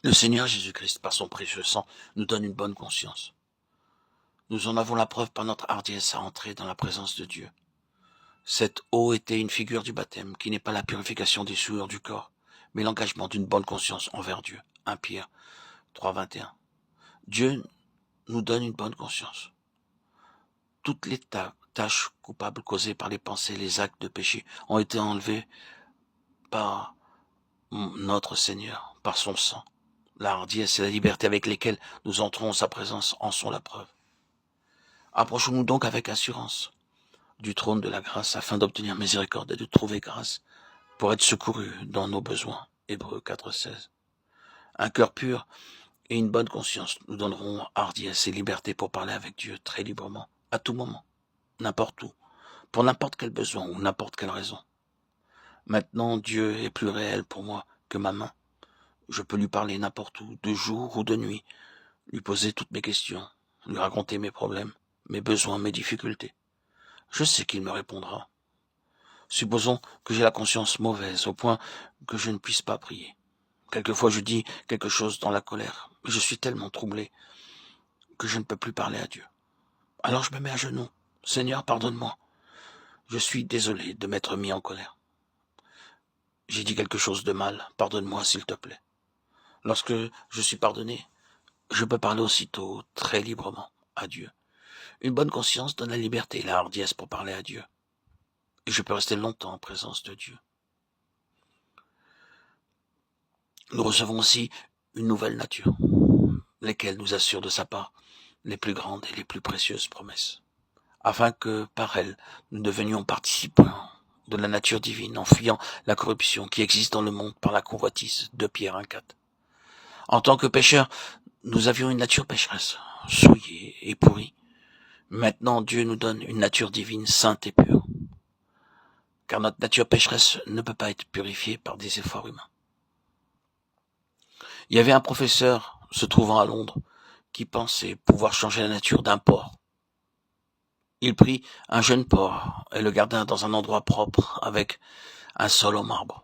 Le Seigneur Jésus-Christ, par son précieux sang, nous donne une bonne conscience. Nous en avons la preuve par notre hardiesse à entrer dans la présence de Dieu. Cette eau était une figure du baptême, qui n'est pas la purification des souillures du corps, mais l'engagement d'une bonne conscience envers Dieu. 1 Pierre 3,21. Dieu nous donne une bonne conscience. Toutes les tâches coupables causées par les pensées, les actes de péché ont été enlevées par notre Seigneur, par son sang. La hardiesse et la liberté avec lesquelles nous entrons en sa présence en sont la preuve. Approchons-nous donc avec assurance du trône de la grâce afin d'obtenir miséricorde et de trouver grâce pour être secourus dans nos besoins. Hébreux 4,16. Un cœur pur et une bonne conscience nous donneront hardiesse et liberté pour parler avec Dieu très librement, à tout moment, n'importe où, pour n'importe quel besoin ou n'importe quelle raison. Maintenant, Dieu est plus réel pour moi que ma main. Je peux lui parler n'importe où, de jour ou de nuit, lui poser toutes mes questions, lui raconter mes problèmes, mes besoins, mes difficultés. Je sais qu'il me répondra. Supposons que j'ai la conscience mauvaise au point que je ne puisse pas prier. Quelquefois je dis quelque chose dans la colère, mais je suis tellement troublé que je ne peux plus parler à Dieu. Alors je me mets à genoux. Seigneur, pardonne-moi. Je suis désolé de m'être mis en colère. J'ai dit quelque chose de mal. Pardonne-moi, s'il te plaît. Lorsque je suis pardonné, je peux parler aussitôt, très librement, à Dieu. Une bonne conscience donne la liberté et la hardiesse pour parler à Dieu. Et je peux rester longtemps en présence de Dieu. Nous recevons aussi une nouvelle nature, laquelle nous assure de sa part les plus grandes et les plus précieuses promesses, afin que, par elle, nous devenions participants de la nature divine en fuyant la corruption qui existe dans le monde par la convoitise. 2 Pierre 1,4. En tant que pécheurs, nous avions une nature pécheresse, souillée et pourrie. Maintenant, Dieu nous donne une nature divine sainte et pure, car notre nature pécheresse ne peut pas être purifiée par des efforts humains. Il y avait un professeur se trouvant à Londres qui pensait pouvoir changer la nature d'un porc. Il prit un jeune porc et le garda dans un endroit propre avec un sol en marbre,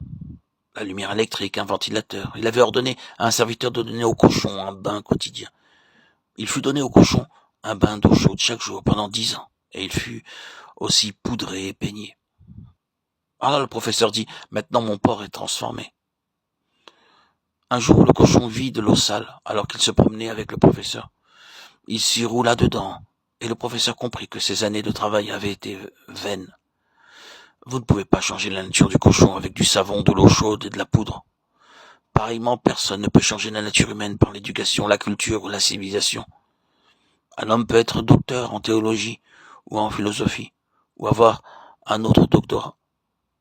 la lumière électrique, un ventilateur. Il avait ordonné à un serviteur de donner au cochon un bain quotidien. Il fut donné au cochon un bain d'eau chaude chaque jour pendant 10 ans, et il fut aussi poudré et peigné. Alors le professeur dit, maintenant mon porc est transformé. Un jour, le cochon vit de l'eau sale alors qu'il se promenait avec le professeur. Il s'y roula dedans, et le professeur comprit que ses années de travail avaient été vaines. Vous ne pouvez pas changer la nature du cochon avec du savon, de l'eau chaude et de la poudre. Pareillement, personne ne peut changer la nature humaine par l'éducation, la culture ou la civilisation. Un homme peut être docteur en théologie ou en philosophie, ou avoir un autre doctorat,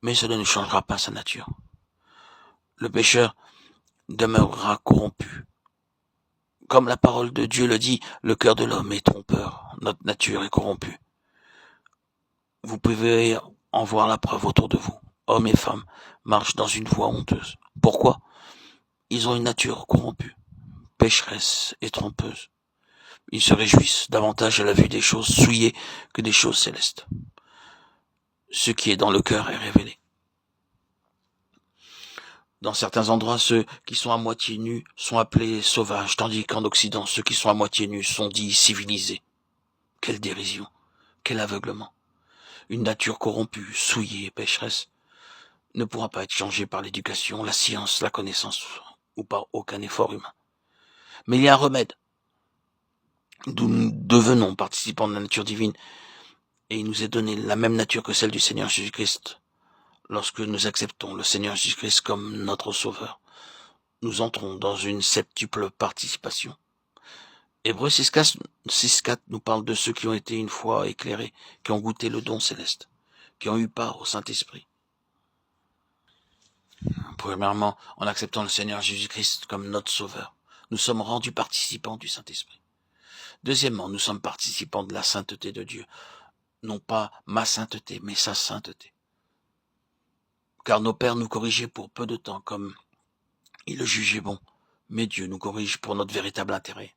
mais cela ne changera pas sa nature. Le pécheur demeurera corrompu. Comme la parole de Dieu le dit, le cœur de l'homme est trompeur, notre nature est corrompue. Vous pouvez en voir la preuve autour de vous. Hommes et femmes marchent dans une voie honteuse. Pourquoi? Ils ont une nature corrompue, pécheresse et trompeuse. Ils se réjouissent davantage à la vue des choses souillées que des choses célestes. Ce qui est dans le cœur est révélé. Dans certains endroits, ceux qui sont à moitié nus sont appelés sauvages, tandis qu'en Occident, ceux qui sont à moitié nus sont dits civilisés. Quelle dérision, quel aveuglement. Une nature corrompue, souillée et pécheresse ne pourra pas être changée par l'éducation, la science, la connaissance ou par aucun effort humain. Mais il y a un remède. Nous devenons participants de la nature divine et il nous est donné la même nature que celle du Seigneur Jésus-Christ. Lorsque nous acceptons le Seigneur Jésus-Christ comme notre Sauveur, nous entrons dans une septuple participation. Hébreux 6,4 nous parle de ceux qui ont été une fois éclairés, qui ont goûté le don céleste, qui ont eu part au Saint-Esprit. Premièrement, en acceptant le Seigneur Jésus-Christ comme notre Sauveur, nous sommes rendus participants du Saint-Esprit. Deuxièmement, nous sommes participants de la sainteté de Dieu. Non pas ma sainteté, mais sa sainteté. Car nos pères nous corrigeaient pour peu de temps, comme ils le jugeaient bon. Mais Dieu nous corrige pour notre véritable intérêt,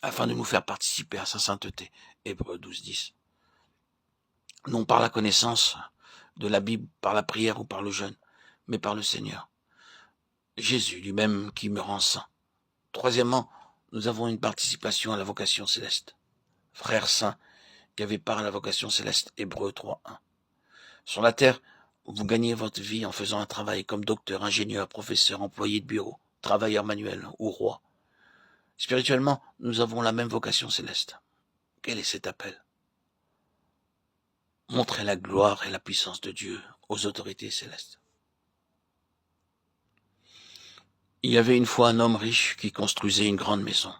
afin de nous faire participer à sa sainteté. Hébreux 12,10. Non par la connaissance de la Bible, par la prière ou par le jeûne, mais par le Seigneur. Jésus lui-même qui me rend saint. Troisièmement, nous avons une participation à la vocation céleste. Frères saints, qui avez part à la vocation céleste, Hébreux 3:1. Sur la terre, vous gagnez votre vie en faisant un travail comme docteur, ingénieur, professeur, employé de bureau, travailleur manuel ou roi. Spirituellement, nous avons la même vocation céleste. Quel est cet appel? Montrer la gloire et la puissance de Dieu aux autorités célestes. Il y avait une fois un homme riche qui construisait une grande maison.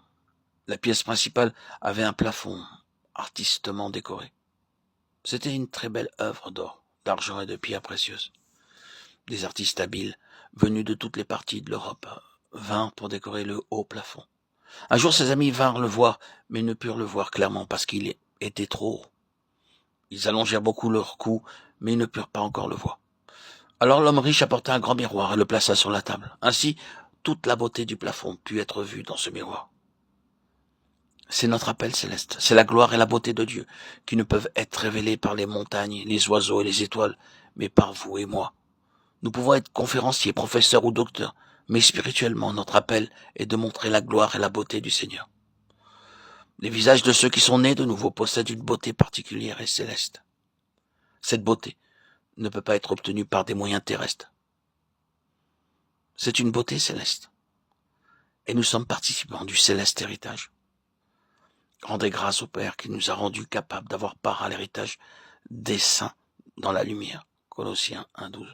La pièce principale avait un plafond artistement décoré. C'était une très belle œuvre d'or, d'argent et de pierres précieuses. Des artistes habiles, venus de toutes les parties de l'Europe, vinrent pour décorer le haut plafond. Un jour, ses amis vinrent le voir, mais ne purent le voir clairement parce qu'il était trop haut. Ils allongèrent beaucoup leur cou, mais ils ne purent pas encore le voir. Alors l'homme riche apporta un grand miroir et le plaça sur la table. Ainsi, toute la beauté du plafond put être vue dans ce miroir. C'est notre appel céleste, c'est la gloire et la beauté de Dieu qui ne peuvent être révélées par les montagnes, les oiseaux et les étoiles, mais par vous et moi. Nous pouvons être conférenciers, professeurs ou docteurs, mais spirituellement, notre appel est de montrer la gloire et la beauté du Seigneur. Les visages de ceux qui sont nés de nouveau possèdent une beauté particulière et céleste. Cette beauté ne peut pas être obtenue par des moyens terrestres. C'est une beauté céleste. Et nous sommes participants du céleste héritage. Rendez grâce au Père qui nous a rendus capables d'avoir part à l'héritage des saints dans la lumière. Colossiens 1:12.